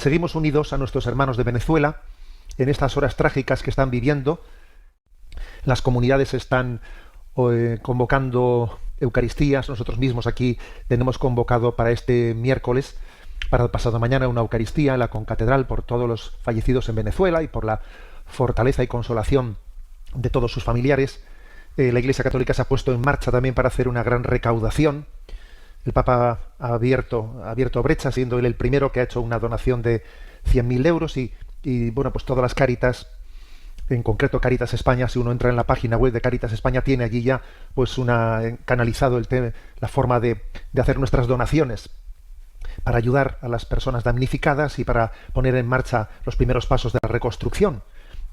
seguimos unidos a nuestros hermanos de Venezuela en estas horas trágicas que están viviendo. Las comunidades están convocando Eucaristías. Nosotros mismos aquí tenemos convocado para este miércoles, para el pasado mañana, una Eucaristía en la concatedral por todos los fallecidos en Venezuela y por la fortaleza y consolación de todos sus familiares. La Iglesia Católica se ha puesto en marcha también para hacer una gran recaudación. El Papa ha abierto brecha, siendo él el primero que ha hecho una donación de 100.000 euros y bueno, pues todas las Cáritas, en concreto Cáritas España, si uno entra en la página web de Cáritas España, tiene allí ya pues canalizado la forma de hacer nuestras donaciones para ayudar a las personas damnificadas y para poner en marcha los primeros pasos de la reconstrucción.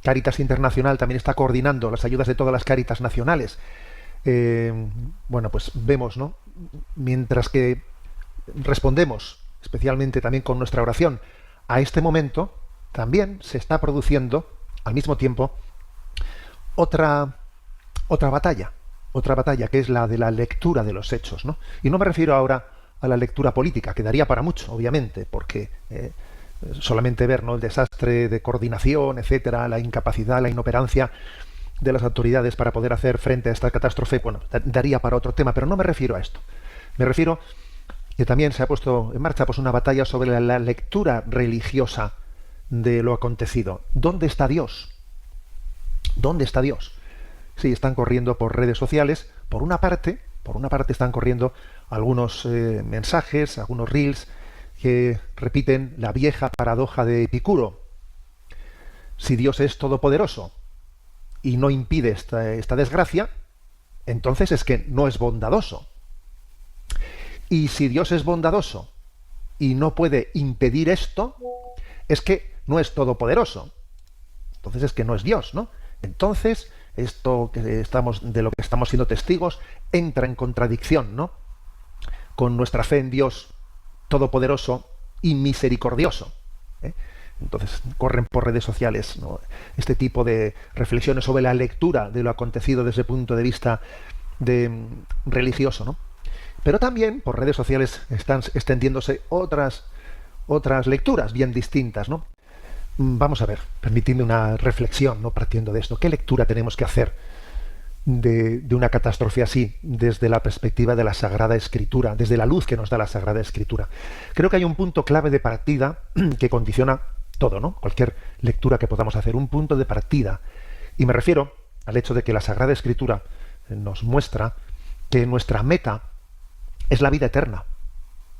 Cáritas Internacional también está coordinando las ayudas de todas las Cáritas nacionales. Bueno, pues vemos, ¿no? Mientras que respondemos, especialmente también con nuestra oración, a este momento, también se está produciendo, al mismo tiempo, otra batalla, que es la de la lectura de los hechos, ¿no? Y no me refiero ahora a la lectura política, que daría para mucho, obviamente, porque solamente ver, ¿no?, el desastre de coordinación, etcétera, la incapacidad, la inoperancia de las autoridades para poder hacer frente a esta catástrofe, bueno, daría para otro tema, pero no me refiero a esto. Me refiero que también se ha puesto en marcha pues una batalla sobre la lectura religiosa de lo acontecido. ¿Dónde está Dios? ¿Dónde está Dios? Sí, están corriendo por redes sociales. Por una parte están corriendo algunos mensajes, algunos reels que repiten la vieja paradoja de Epicuro. Si Dios es todopoderoso y no impide esta desgracia, entonces es que no es bondadoso. Y si Dios es bondadoso y no puede impedir esto, es que no es todopoderoso. Entonces es que no es Dios, ¿no? Entonces, esto de lo que estamos siendo testigos entra en contradicción, ¿no?, con nuestra fe en Dios todopoderoso y misericordioso. Entonces corren por redes sociales, ¿no?, este tipo de reflexiones sobre la lectura de lo acontecido desde el punto de vista religioso, ¿no? Pero también por redes sociales están extendiéndose otras lecturas bien distintas, ¿no? Vamos a ver, permitidme una reflexión, ¿no?, partiendo de esto. ¿Qué lectura tenemos que hacer de una catástrofe así desde la perspectiva de la Sagrada Escritura, desde la luz que nos da la Sagrada Escritura? Creo que hay un punto clave de partida que condiciona todo, ¿no? Cualquier lectura que podamos hacer, un punto de partida. Y me refiero al hecho de que la Sagrada Escritura nos muestra que nuestra meta es la vida eterna.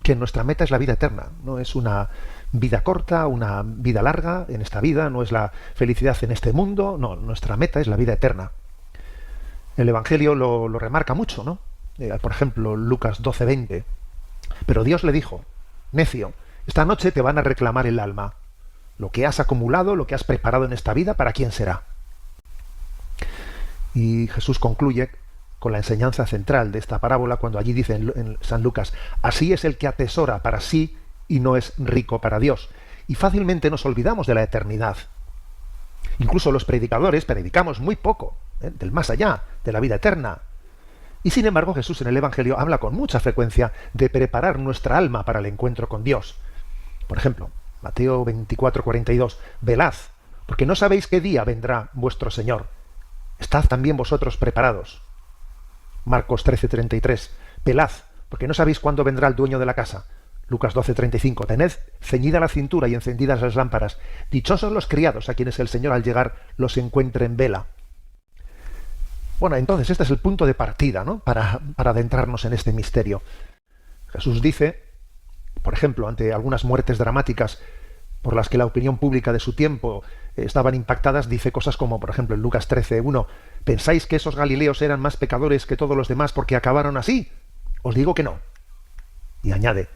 Que nuestra meta es la vida eterna. No es una vida corta, una vida larga en esta vida, no es la felicidad en este mundo, no, nuestra meta es la vida eterna. El Evangelio lo remarca mucho, ¿no? Por ejemplo, Lucas 12:20. Pero Dios le dijo: necio, esta noche te van a reclamar el alma. Lo que has acumulado, lo que has preparado en esta vida, ¿para quién será? Y Jesús concluye con la enseñanza central de esta parábola cuando allí dice en San Lucas: así es el que atesora para sí y no es rico para Dios. Y fácilmente nos olvidamos de la eternidad. Incluso los predicadores predicamos muy poco del más allá, de la vida eterna. Y sin embargo Jesús en el Evangelio habla con mucha frecuencia de preparar nuestra alma para el encuentro con Dios. Por ejemplo, Mateo 24:42, velad, porque no sabéis qué día vendrá vuestro Señor. Estad también vosotros preparados. Marcos 13:33, velad, porque no sabéis cuándo vendrá el dueño de la casa. Lucas 12:35, tened ceñida la cintura y encendidas las lámparas. Dichosos los criados a quienes el Señor al llegar los encuentre en vela. Bueno, entonces este es el punto de partida, ¿no?, para adentrarnos en este misterio. Jesús dice, por ejemplo, ante algunas muertes dramáticas por las que la opinión pública de su tiempo estaban impactadas, dice cosas como, por ejemplo, en Lucas 13:1, ¿pensáis que esos galileos eran más pecadores que todos los demás porque acabaron así? Os digo que no. Y añade,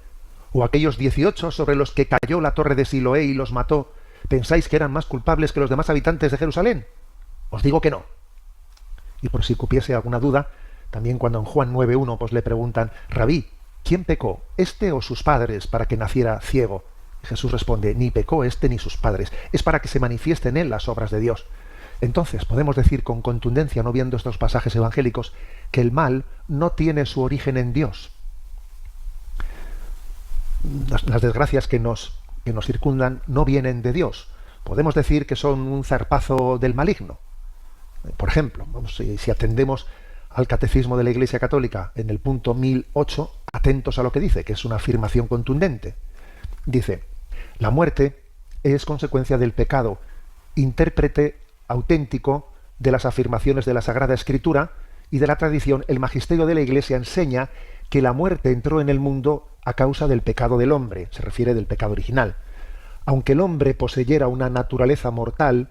o aquellos 18 sobre los que cayó la torre de Siloé y los mató, ¿pensáis que eran más culpables que los demás habitantes de Jerusalén? Os digo que no. Y por si cupiese alguna duda, también cuando en Juan 9:1 pues le preguntan, Rabí, ¿quién pecó, este o sus padres, para que naciera ciego? Y Jesús responde, ni pecó este ni sus padres, es para que se manifiesten en él las obras de Dios. Entonces podemos decir con contundencia, no viendo estos pasajes evangélicos, que el mal no tiene su origen en Dios. Las desgracias que nos que nos circundan no vienen de Dios. Podemos decir que son un zarpazo del maligno. Por ejemplo, si atendemos al Catecismo de la Iglesia Católica en el punto 1008, atentos a lo que dice, que es una afirmación contundente. Dice: la muerte es consecuencia del pecado, intérprete auténtico de las afirmaciones de la Sagrada Escritura y de la tradición. El magisterio de la Iglesia enseña que la muerte entró en el mundo a causa del pecado del hombre, se refiere del pecado original. Aunque el hombre poseyera una naturaleza mortal,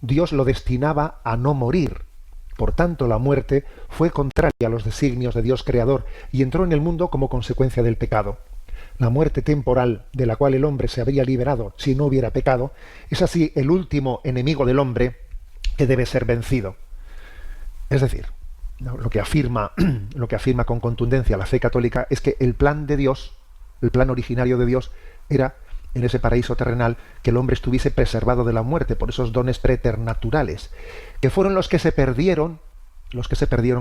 Dios lo destinaba a no morir. Por tanto, la muerte fue contraria a los designios de Dios creador y entró en el mundo como consecuencia del pecado. La muerte temporal, de la cual el hombre se habría liberado si no hubiera pecado, es así el último enemigo del hombre que debe ser vencido. Es decir, lo que afirma con contundencia la fe católica es que el plan de Dios, el plan originario de Dios, era en ese paraíso terrenal que el hombre estuviese preservado de la muerte por esos dones preternaturales, que fueron los que se perdieron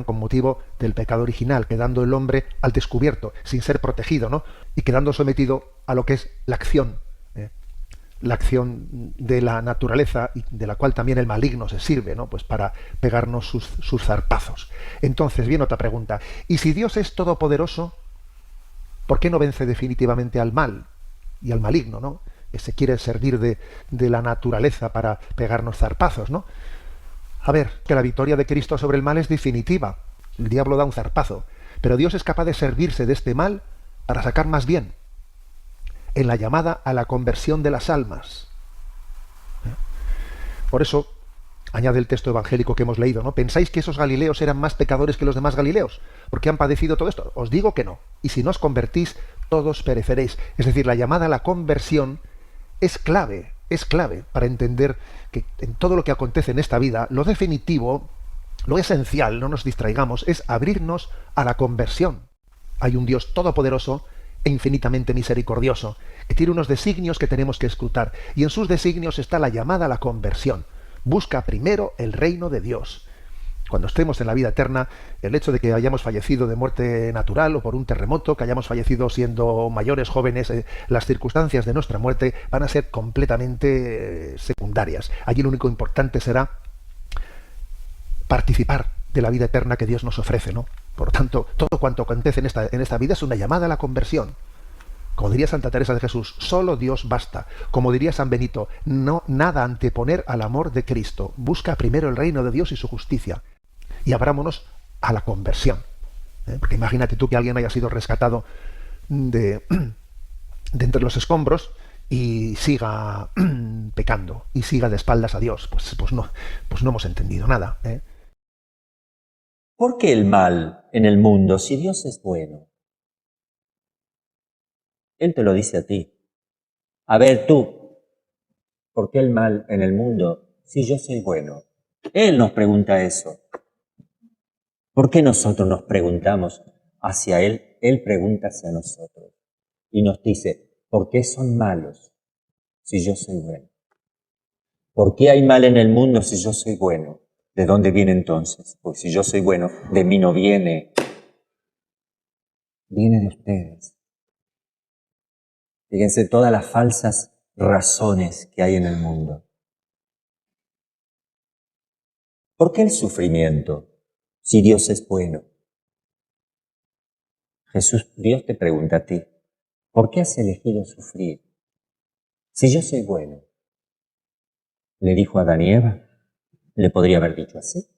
con motivo del pecado original, quedando el hombre al descubierto, sin ser protegido, ¿no? Y quedando sometido a lo que es la acción de la naturaleza, y de la cual también el maligno se sirve, ¿no? Pues para pegarnos sus zarpazos. Entonces viene otra pregunta: ¿y si Dios es todopoderoso, por qué no vence definitivamente al mal y al maligno, ¿no? Que se quiere servir de la naturaleza para pegarnos zarpazos, ¿no? A ver, que la victoria de Cristo sobre el mal es definitiva. El diablo da un zarpazo, pero Dios es capaz de servirse de este mal para sacar más bien, en la llamada a la conversión de las almas. Por eso, añade el texto evangélico que hemos leído, ¿no? ¿Pensáis que esos galileos eran más pecadores que los demás galileos, porque han padecido todo esto? Os digo que no. Y si no os convertís, todos pereceréis. Es decir, la llamada a la conversión es clave para entender que en todo lo que acontece en esta vida, lo definitivo, lo esencial, no nos distraigamos, es abrirnos a la conversión. Hay un Dios todopoderoso e infinitamente misericordioso, que tiene unos designios que tenemos que escrutar, y en sus designios está la llamada a la conversión. Busca primero el reino de Dios. Cuando estemos en la vida eterna, el hecho de que hayamos fallecido de muerte natural o por un terremoto, que hayamos fallecido siendo mayores, jóvenes, las circunstancias de nuestra muerte van a ser completamente secundarias. Allí lo único importante será participar de la vida eterna que Dios nos ofrece, ¿no? Por lo tanto, todo cuanto acontece en esta vida es una llamada a la conversión. Como diría Santa Teresa de Jesús, solo Dios basta. Como diría San Benito, no nada anteponer al amor de Cristo. Busca primero el reino de Dios y su justicia. Y abrámonos a la conversión. Porque imagínate tú que alguien haya sido rescatado de entre los escombros y siga pecando y siga de espaldas a Dios. Pues no hemos entendido nada. ¿Por qué el mal en el mundo si Dios es bueno? Él te lo dice a ti. A ver tú, ¿por qué el mal en el mundo si yo soy bueno? Él nos pregunta eso. ¿Por qué nosotros nos preguntamos hacia Él? Él pregunta hacia nosotros. Y nos dice, ¿por qué son malos si yo soy bueno? ¿Por qué hay mal en el mundo si yo soy bueno? ¿De dónde viene entonces? Pues si yo soy bueno, de mí no viene. Viene de ustedes. Fíjense todas las falsas razones que hay en el mundo. ¿Por qué el sufrimiento si Dios es bueno? Dios te pregunta a ti, ¿por qué has elegido sufrir si yo soy bueno? Le dijo a Adán y Eva, le podría haber dicho así.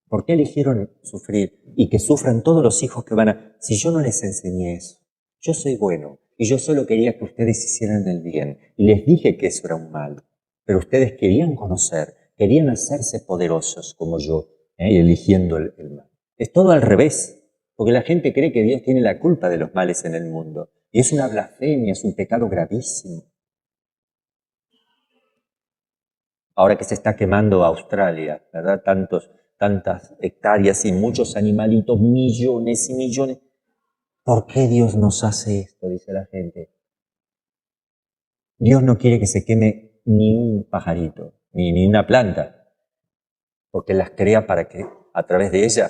¿Por qué eligieron sufrir y que sufran todos los hijos que van a... Si yo no les enseñé eso, yo soy bueno y yo solo quería que ustedes hicieran el bien y les dije que eso era un mal, pero ustedes querían conocer, querían hacerse poderosos como yo, eligiendo el mal. Es todo al revés, porque la gente cree que Dios tiene la culpa de los males en el mundo y es una blasfemia, es un pecado gravísimo. Ahora que se está quemando Australia, ¿verdad? Tantas hectáreas y muchos animalitos, millones y millones. ¿Por qué Dios nos hace esto? Dice la gente. Dios no quiere que se queme ni un pajarito, ni una planta, porque las crea para que a través de ella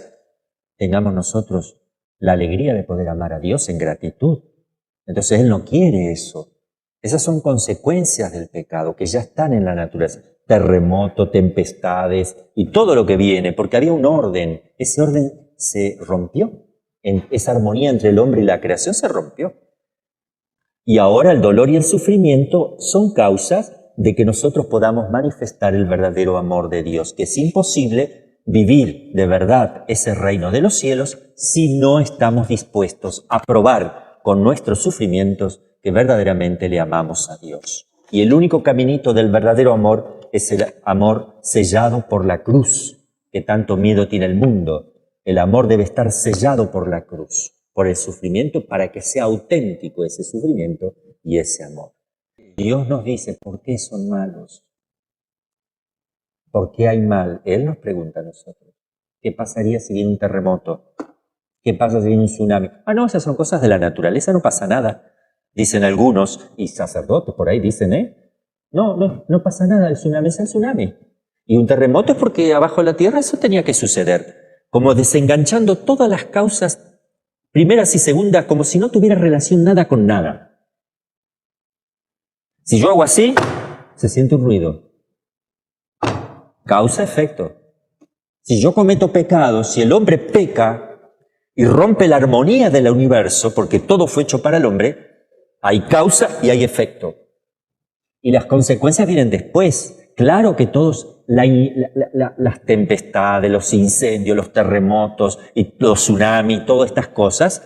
tengamos nosotros la alegría de poder amar a Dios en gratitud. Entonces Él no quiere eso. Esas son consecuencias del pecado que ya están en la naturaleza. Terremoto, tempestades y todo lo que viene, porque había un orden. Ese orden se rompió. Esa armonía entre el hombre y la creación se rompió. Y ahora el dolor y el sufrimiento son causas de que nosotros podamos manifestar el verdadero amor de Dios, que es imposible vivir de verdad ese reino de los cielos si no estamos dispuestos a probar con nuestros sufrimientos que verdaderamente le amamos a Dios. Y el único caminito del verdadero amor es el amor sellado por la cruz, que tanto miedo tiene el mundo. El amor debe estar sellado por la cruz, por el sufrimiento, para que sea auténtico ese sufrimiento y ese amor. Dios nos dice, ¿por qué son malos? ¿Por qué hay mal? Él nos pregunta a nosotros. ¿Qué pasaría si viene un terremoto? ¿Qué pasa si viene un tsunami? Ah, no, esas son cosas de la naturaleza, no pasa nada. Dicen algunos, y sacerdotes por ahí dicen, no pasa nada, el tsunami es el tsunami. Y un terremoto es porque abajo de la tierra eso tenía que suceder. Como desenganchando todas las causas, primeras y segundas, como si no tuviera relación nada con nada. Si yo hago así, se siente un ruido. Causa-efecto. Si yo cometo pecados, si el hombre peca y rompe la armonía del universo, porque todo fue hecho para el hombre, hay causa y hay efecto. Y las consecuencias vienen después. Claro que todos, las tempestades, los incendios, los terremotos, y los tsunamis, todas estas cosas,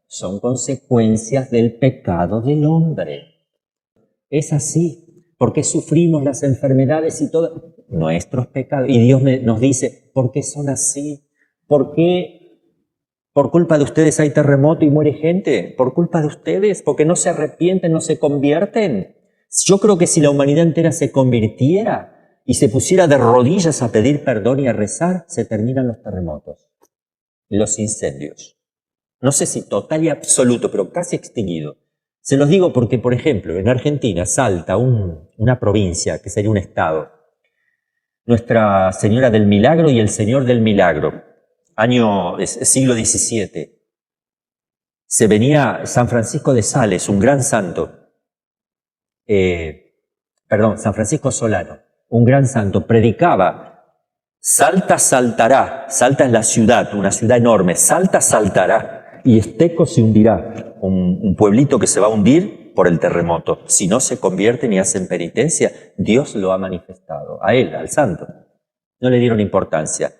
son consecuencias del pecado del hombre. Es así, porque sufrimos las enfermedades y todo, nuestros pecados. Y Dios nos dice, ¿por qué son así? ¿Por qué por culpa de ustedes hay terremoto y muere gente? ¿Por culpa de ustedes? ¿Porque no se arrepienten, no se convierten? Yo creo que si la humanidad entera se convirtiera y se pusiera de rodillas a pedir perdón y a rezar, se terminan los terremotos, los incendios. No sé si total y absoluto, pero casi extinguido. Se los digo porque, por ejemplo, en Argentina, Salta, una provincia, que sería un estado, Nuestra Señora del Milagro y el Señor del Milagro, siglo XVII, se venía San Francisco de Sales, un gran santo, San Francisco Solano, un gran santo, predicaba, Salta saltará, Salta es la ciudad, una ciudad enorme, Salta saltará y Esteco se hundirá, un pueblito que se va a hundir por el terremoto. Si no se convierten y hacen penitencia, Dios lo ha manifestado, a él, al santo. No le dieron importancia.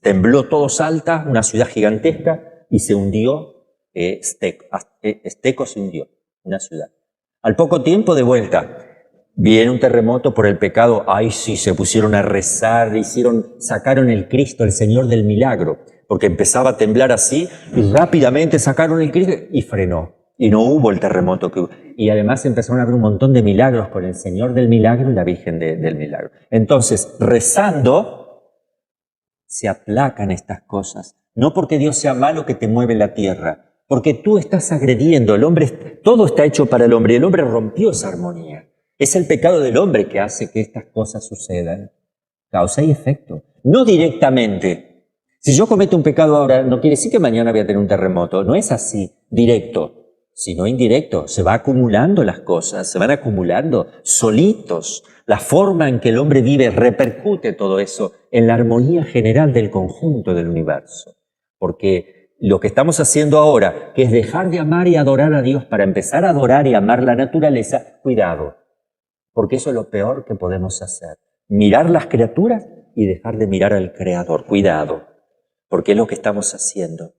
Tembló todo Salta, una ciudad gigantesca, y se hundió, Esteco se hundió, una ciudad. Al poco tiempo, de vuelta, viene un terremoto por el pecado. Ay, sí, se pusieron a rezar, sacaron el Cristo, el Señor del Milagro, porque empezaba a temblar así, y rápidamente sacaron el Cristo y frenó. Y no hubo el terremoto que hubo. Y además empezaron a haber un montón de milagros con el Señor del Milagro y la Virgen del Milagro. Entonces, rezando, se aplacan estas cosas. No porque Dios sea malo que te mueve la tierra, porque tú estás agrediendo. El hombre, todo está hecho para el hombre, y el hombre rompió esa armonía. Es el pecado del hombre que hace que estas cosas sucedan. Causa y efecto. No directamente. Si yo cometo un pecado ahora, no quiere decir que mañana voy a tener un terremoto. No es así, directo, sino indirecto. Se va acumulando las cosas, se van acumulando solitos. La forma en que el hombre vive repercute todo eso en la armonía general del conjunto del universo. Porque lo que estamos haciendo ahora, que es dejar de amar y adorar a Dios para empezar a adorar y amar la naturaleza, cuidado. Porque eso es lo peor que podemos hacer. Mirar las criaturas y dejar de mirar al Creador. Cuidado, porque es lo que estamos haciendo.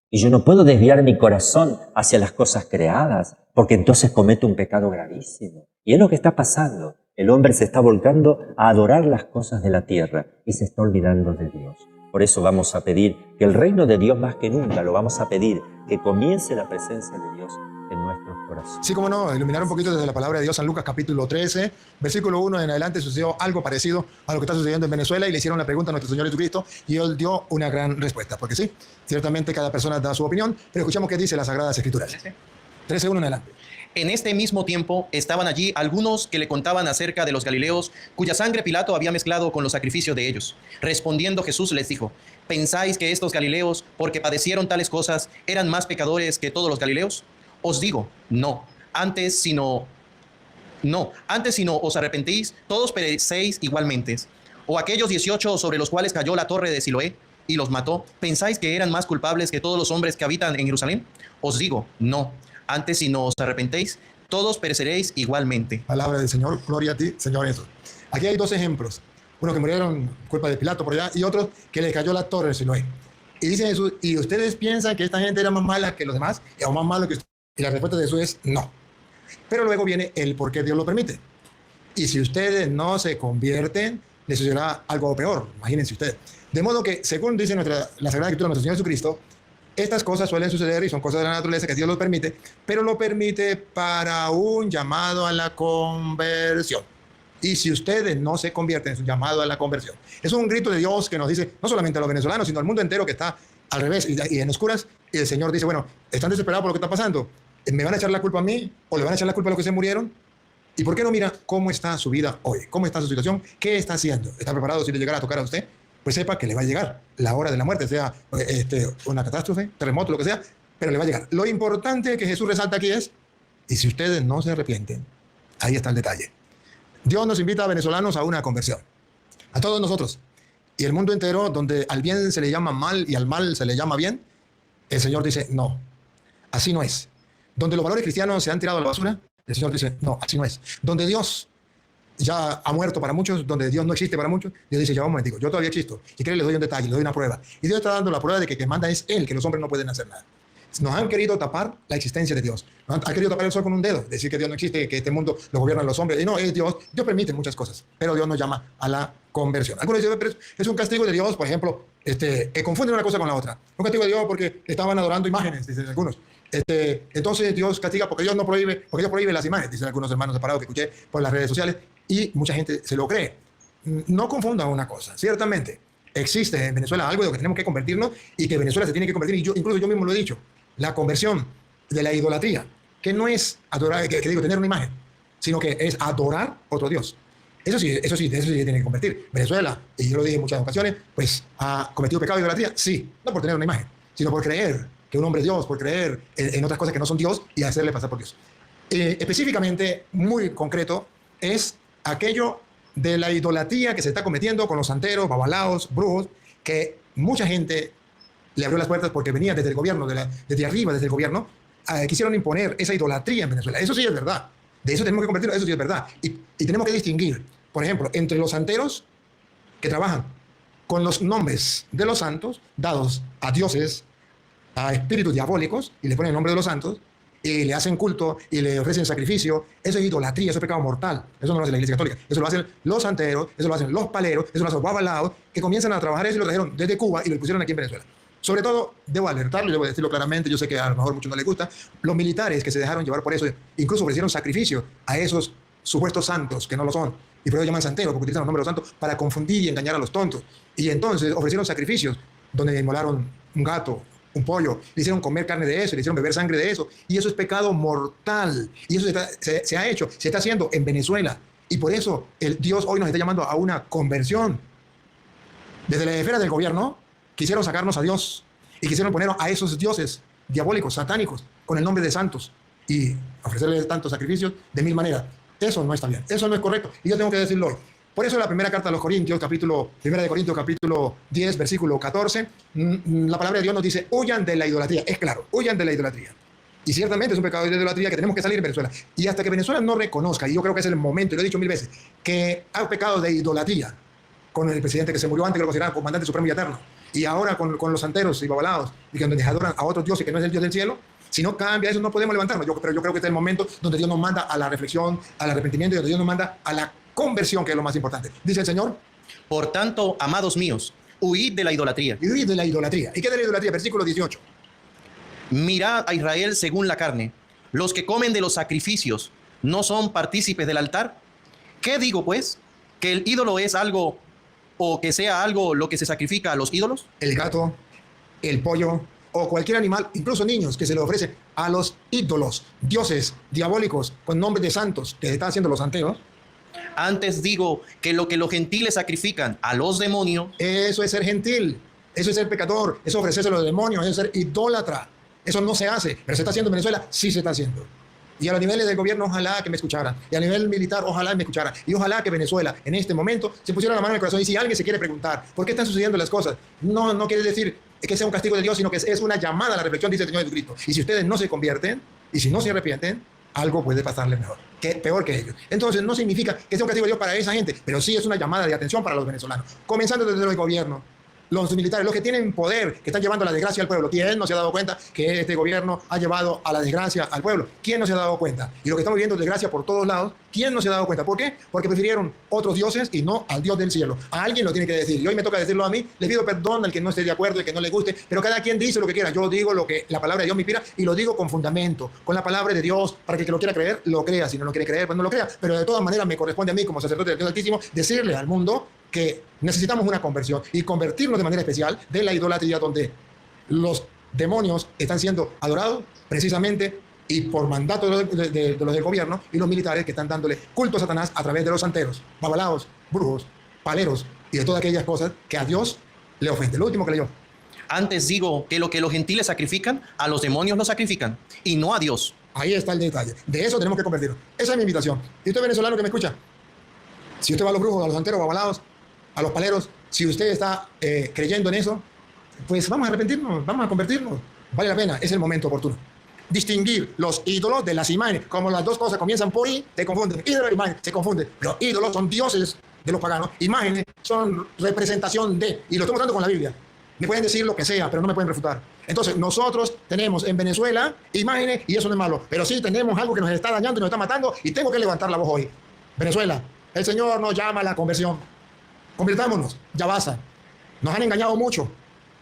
Y yo no puedo desviar mi corazón hacia las cosas creadas, porque entonces cometo un pecado gravísimo. Y es lo que está pasando. El hombre se está volcando a adorar las cosas de la tierra y se está olvidando de Dios. Por eso vamos a pedir que el reino de Dios más que nunca, lo vamos a pedir, que comience la presencia de Dios en nuestros corazones. Sí, como no, iluminar un poquito desde la palabra de Dios. San Lucas capítulo 13, versículo 1 en adelante, sucedió algo parecido a lo que está sucediendo en Venezuela, y le hicieron la pregunta a nuestro Señor Jesucristo y Él dio una gran respuesta, porque sí, ciertamente cada persona da su opinión, pero escuchamos qué dice las Sagradas Escrituras. 13:1 en adelante. En este mismo tiempo estaban allí algunos que le contaban acerca de los galileos, cuya sangre Pilato había mezclado con los sacrificios de ellos. Respondiendo Jesús les dijo: ¿pensáis que estos galileos, porque padecieron tales cosas, eran más pecadores que todos los galileos? Os digo, no, Antes, si no os arrepentís, todos perecéis igualmente. O aquellos 18 sobre los cuales cayó la torre de Siloé y los mató, ¿pensáis que eran más culpables que todos los hombres que habitan en Jerusalén? Os digo, no. Antes, si no os arrepentéis, todos pereceréis igualmente. Palabra del Señor, gloria a ti, Señor Jesús. Aquí hay dos ejemplos. Uno que murieron culpa de Pilato por allá y otro que le cayó la torre de Siloé. Y dice Jesús, ¿y ustedes piensan que esta gente era más mala que los demás? ¿O más malo que ustedes? Y la respuesta de Jesús es no. Pero luego viene el por qué Dios lo permite. Y si ustedes no se convierten, les sucederá algo peor. Imagínense ustedes. De modo que, según dice la Sagrada Escritura de nuestro Señor Jesucristo, estas cosas suelen suceder y son cosas de la naturaleza que Dios los permite, pero lo permite para un llamado a la conversión. Y si ustedes no se convierten, es un llamado a la conversión. Es un grito de Dios que nos dice, no solamente a los venezolanos, sino al mundo entero que está al revés y en oscuras. Y el Señor dice, bueno, ¿están desesperados por lo que está pasando? ¿Me van a echar la culpa a mí o le van a echar la culpa a los que se murieron? ¿Y por qué no mira cómo está su vida hoy? ¿Cómo está su situación? ¿Qué está haciendo? ¿Está preparado si le llegara a tocar a usted? Pues sepa que le va a llegar la hora de la muerte, sea una catástrofe, terremoto, lo que sea, pero le va a llegar. Lo importante que Jesús resalta aquí es, y si ustedes no se arrepienten, ahí está el detalle. Dios nos invita a venezolanos a una conversión, a todos nosotros. Y el mundo entero, donde al bien se le llama mal y al mal se le llama bien, el Señor dice, no, así no es. Donde los valores cristianos se han tirado a la basura, el Señor dice, no, así no es. Donde Dios ya ha muerto para muchos, donde Dios no existe para muchos, Dios dice, ya un momentico, yo todavía existo. Y que les doy un detalle, les doy una prueba. Y Dios está dando la prueba de que manda es Él, que los hombres no pueden hacer nada. Nos han querido tapar la existencia de Dios. Nos han querido tapar el sol con un dedo, decir que Dios no existe, que este mundo lo gobiernan los hombres. Y no, es Dios. Dios permite muchas cosas, pero Dios nos llama a la conversión. Algunos dicen, pero es un castigo de Dios, por ejemplo, que confunden una cosa con la otra. Un castigo de Dios porque estaban adorando imágenes, dicen algunos. Entonces Dios castiga porque Dios prohíbe las imágenes, dicen algunos hermanos separados que escuché por las redes sociales, y mucha gente se lo cree. No confundan una cosa. Ciertamente existe en Venezuela algo de lo que tenemos que convertirnos y que Venezuela se tiene que convertir, y incluso yo mismo lo he dicho, la conversión de la idolatría, que no es adorar, tener una imagen, sino que es adorar otro Dios. Eso sí, de eso sí tiene que convertir. Venezuela, y yo lo dije en muchas ocasiones, pues ha cometido pecado de idolatría, sí, no por tener una imagen, sino por creer que un hombre es Dios, por creer en otras cosas que no son Dios y hacerle pasar por Dios. Específicamente, muy concreto, es aquello de la idolatría que se está cometiendo con los santeros, babalaos, brujos, que mucha gente le abrió las puertas porque venía desde el gobierno, desde arriba, desde el gobierno, quisieron imponer esa idolatría en Venezuela. Eso sí es verdad. De eso tenemos que convertirnos, eso sí es verdad. Y tenemos que distinguir, por ejemplo, entre los santeros que trabajan con los nombres de los santos dados a dioses, a espíritus diabólicos, y le ponen el nombre de los santos, y le hacen culto, y le ofrecen sacrificio. Eso es idolatría, eso es pecado mortal. Eso no lo hace la Iglesia Católica. Eso lo hacen los santeros, eso lo hacen los paleros, eso lo hacen los babalaos, que comienzan a trabajar eso y lo trajeron desde Cuba y lo pusieron aquí en Venezuela. Sobre todo, debo alertarlo, debo decirlo claramente, yo sé que a lo mejor a muchos no les gusta, los militares que se dejaron llevar por eso, incluso ofrecieron sacrificio a esos supuestos santos, que no lo son, y por eso llaman santeros, porque utilizan los nombres de los santos para confundir y engañar a los tontos. Y entonces ofrecieron sacrificios, donde inmolaron un gato, un pollo, le hicieron comer carne de eso, le hicieron beber sangre de eso, y eso es pecado mortal, y eso se ha hecho, se está haciendo en Venezuela, y por eso el Dios hoy nos está llamando a una conversión. Desde la esfera del gobierno quisieron sacarnos a Dios y quisieron poner a esos dioses diabólicos, satánicos, con el nombre de santos y ofrecerles tantos sacrificios de mil maneras. Eso no está bien, eso no es correcto, y yo tengo que decirlo hoy. Por eso la primera carta a los Corintios, primera de Corintios, capítulo 10, versículo 14, la palabra de Dios nos dice, huyan de la idolatría. Es claro, huyan de la idolatría. Y ciertamente es un pecado de idolatría que tenemos que salir en Venezuela. Y hasta que Venezuela no reconozca, y yo creo que es el momento, y lo he dicho mil veces, que hay pecado de idolatría con el presidente que se murió antes, que lo consideraban comandante supremo y eterno, y ahora con los santeros y babalaos, y que donde adoran a otros dioses que no es el Dios del cielo. Si no cambia eso, no podemos levantarnos. Pero yo creo que este es el momento donde Dios nos manda a la reflexión, al arrepentimiento, y donde Dios nos manda a la conversión, que es lo más importante. Dice el Señor, por tanto, amados míos, huid de la idolatría. Y huid de la idolatría. ¿Y qué de la idolatría? Versículo 18. Mirad a Israel según la carne. Los que comen de los sacrificios no son partícipes del altar. ¿Qué digo, pues? ¿Que el ídolo es algo, o que sea algo lo que se sacrifica a los ídolos? El gato, el pollo, o cualquier animal, incluso niños, que se le ofrece a los ídolos, dioses diabólicos, con nombres de santos, que están haciendo los santeros. Antes digo que lo que los gentiles sacrifican a los demonios. Eso es ser gentil, eso es ser pecador, eso es ofrecerse a los demonios, eso es ser idólatra. Eso no se hace, pero se está haciendo en Venezuela, sí se está haciendo. Y a los niveles del gobierno, ojalá que me escucharan. Y a nivel militar, ojalá me escucharan. Y ojalá que Venezuela, en este momento, se pusiera la mano en el corazón. Y si alguien se quiere preguntar, ¿por qué están sucediendo las cosas? No quiere decir que sea un castigo de Dios, sino que es una llamada a la reflexión, dice el Señor Jesucristo. Y si ustedes no se convierten, y si no se arrepienten, algo puede pasarles peor que ellos. Entonces, no significa que sea un castigo de Dios para esa gente, pero sí es una llamada de atención para los venezolanos. Comenzando desde el gobierno. Los militares, los que tienen poder, que están llevando a la desgracia al pueblo. ¿Quién no se ha dado cuenta que este gobierno ha llevado a la desgracia al pueblo? ¿Quién no se ha dado cuenta? Y lo que estamos viendo es desgracia por todos lados. ¿Quién no se ha dado cuenta? ¿Por qué? Porque prefirieron otros dioses y no al Dios del cielo. A alguien lo tiene que decir. Y hoy me toca decirlo a mí. Le pido perdón al que no esté de acuerdo, al que no le guste, pero cada quien dice lo que quiera. Yo digo lo que la palabra de Dios me inspira y lo digo con fundamento, con la palabra de Dios, para que el que lo quiera creer, lo crea. Si no lo quiere creer, pues no lo crea. Pero de todas maneras me corresponde a mí, como sacerdote del Dios Altísimo, decirle al mundo que necesitamos una conversión y convertirnos de manera especial de la idolatría, donde los demonios están siendo adorados precisamente y por mandato de los del gobierno y los militares que están dándole culto a Satanás a través de los santeros, babalaos, brujos, paleros y de todas aquellas cosas que a Dios le ofende. Lo último que leyó. Antes digo que lo que los gentiles sacrifican, a los demonios lo sacrifican, y no a Dios. Ahí está el detalle. De eso tenemos que convertirnos. Esa es mi invitación. Y usted venezolano que me escucha, si usted va a los brujos, a los santeros, babalaos, a los paleros, si usted está creyendo en eso, pues vamos a arrepentirnos, vamos a convertirnos. Vale la pena, es el momento oportuno. Distinguir los ídolos de las imágenes. Como las dos cosas comienzan por I, se confunden. Ídolo e imagen se confunden. Los ídolos son dioses de los paganos. Imágenes son representación de. Y lo estoy mostrando con la Biblia. Me pueden decir lo que sea, pero no me pueden refutar. Entonces, nosotros tenemos en Venezuela imágenes y eso no es malo. Pero sí tenemos algo que nos está dañando y nos está matando y tengo que levantar la voz hoy. Venezuela, el Señor nos llama a la conversión. Convirtámonos, ya basta. Nos han engañado mucho,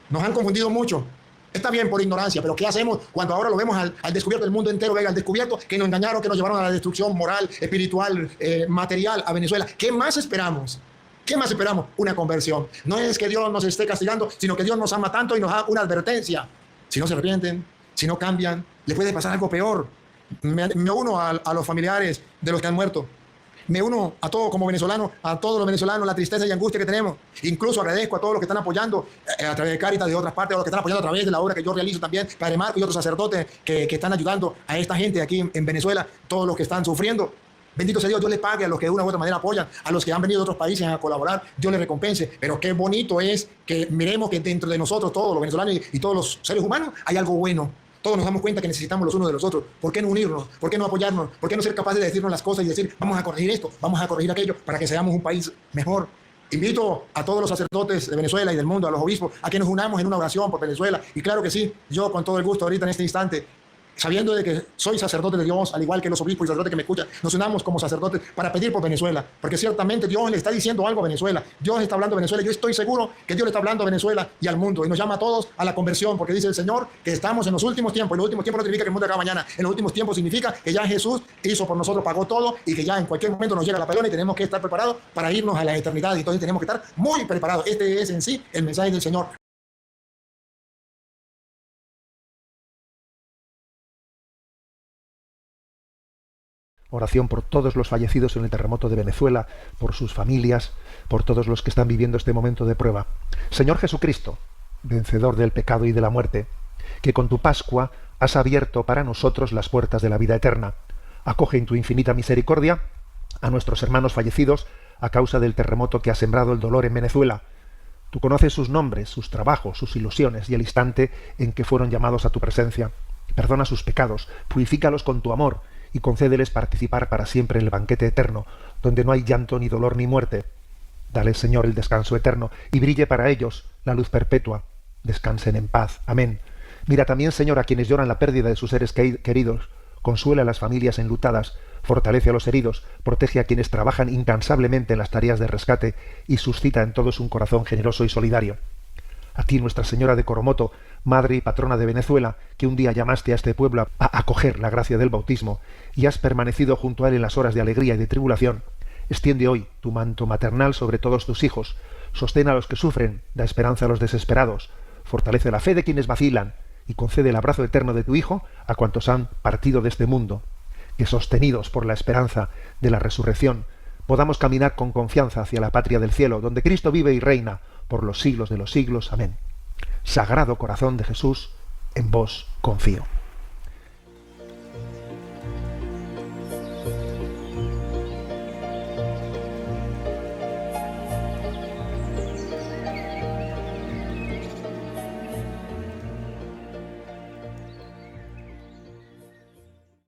nos han confundido mucho. Está bien por ignorancia, pero ¿qué hacemos cuando ahora lo vemos al descubierto? El mundo entero ve al descubierto que nos engañaron, que nos llevaron a la destrucción moral, espiritual, material a Venezuela. ¿Qué más esperamos? ¿Qué más esperamos? Una conversión. No es que Dios nos esté castigando, sino que Dios nos ama tanto y nos da una advertencia. Si no se arrepienten, si no cambian, le puede pasar algo peor. Me uno a los familiares de los que han muerto. Me uno a todo como venezolano, a todos los venezolanos, la tristeza y angustia que tenemos. Incluso agradezco a todos los que están apoyando a través de Cáritas, de otras partes, a los que están apoyando a través de la obra que yo realizo también, Padre Marco y otros sacerdotes que están ayudando a esta gente aquí en Venezuela, todos los que están sufriendo. Bendito sea Dios, Dios les pague a los que de una u otra manera apoyan, a los que han venido de otros países a colaborar, Dios les recompense. Pero qué bonito es que miremos que dentro de nosotros, todos los venezolanos y todos los seres humanos, hay algo bueno. Todos nos damos cuenta que necesitamos los unos de los otros. ¿Por qué no unirnos? ¿Por qué no apoyarnos? ¿Por qué no ser capaces de decirnos las cosas y decir, vamos a corregir esto, vamos a corregir aquello, para que seamos un país mejor? Invito a todos los sacerdotes de Venezuela y del mundo, a los obispos, a que nos unamos en una oración por Venezuela. Y claro que sí, yo con todo el gusto ahorita en este instante, sabiendo de que soy sacerdote de Dios, al igual que los obispos y sacerdotes que me escuchan, nos unamos como sacerdotes para pedir por Venezuela, porque ciertamente Dios le está diciendo algo a Venezuela, Dios está hablando a Venezuela, yo estoy seguro que Dios le está hablando a Venezuela y al mundo, y nos llama a todos a la conversión, porque dice el Señor que estamos en los últimos tiempos, y los últimos tiempos no significa que el mundo acaba mañana, en los últimos tiempos significa que ya Jesús hizo por nosotros, pagó todo, y que ya en cualquier momento nos llega la pelona y tenemos que estar preparados para irnos a la eternidad, y entonces tenemos que estar muy preparados. Este es en sí el mensaje del Señor. Oración por todos los fallecidos en el terremoto de Venezuela, por sus familias, por todos los que están viviendo este momento de prueba. Señor Jesucristo, vencedor del pecado y de la muerte, que con tu Pascua has abierto para nosotros las puertas de la vida eterna. Acoge en tu infinita misericordia a nuestros hermanos fallecidos a causa del terremoto que ha sembrado el dolor en Venezuela. Tú conoces sus nombres, sus trabajos, sus ilusiones y el instante en que fueron llamados a tu presencia. Perdona sus pecados, purifícalos con tu amor y concédeles participar para siempre en el banquete eterno, donde no hay llanto, ni dolor, ni muerte. Dale, Señor, el descanso eterno, y brille para ellos la luz perpetua. Descansen en paz. Amén. Mira también, Señor, a quienes lloran la pérdida de sus seres queridos. Consuela a las familias enlutadas, fortalece a los heridos, protege a quienes trabajan incansablemente en las tareas de rescate y suscita en todos un corazón generoso y solidario. A ti, Nuestra Señora de Coromoto, Madre y Patrona de Venezuela, que un día llamaste a este pueblo a acoger la gracia del bautismo y has permanecido junto a él en las horas de alegría y de tribulación, extiende hoy tu manto maternal sobre todos tus hijos, sostén a los que sufren, da esperanza a los desesperados, fortalece la fe de quienes vacilan y concede el abrazo eterno de tu Hijo a cuantos han partido de este mundo, que sostenidos por la esperanza de la resurrección podamos caminar con confianza hacia la patria del cielo, donde Cristo vive y reina por los siglos de los siglos. Amén. Sagrado Corazón de Jesús, en vos confío.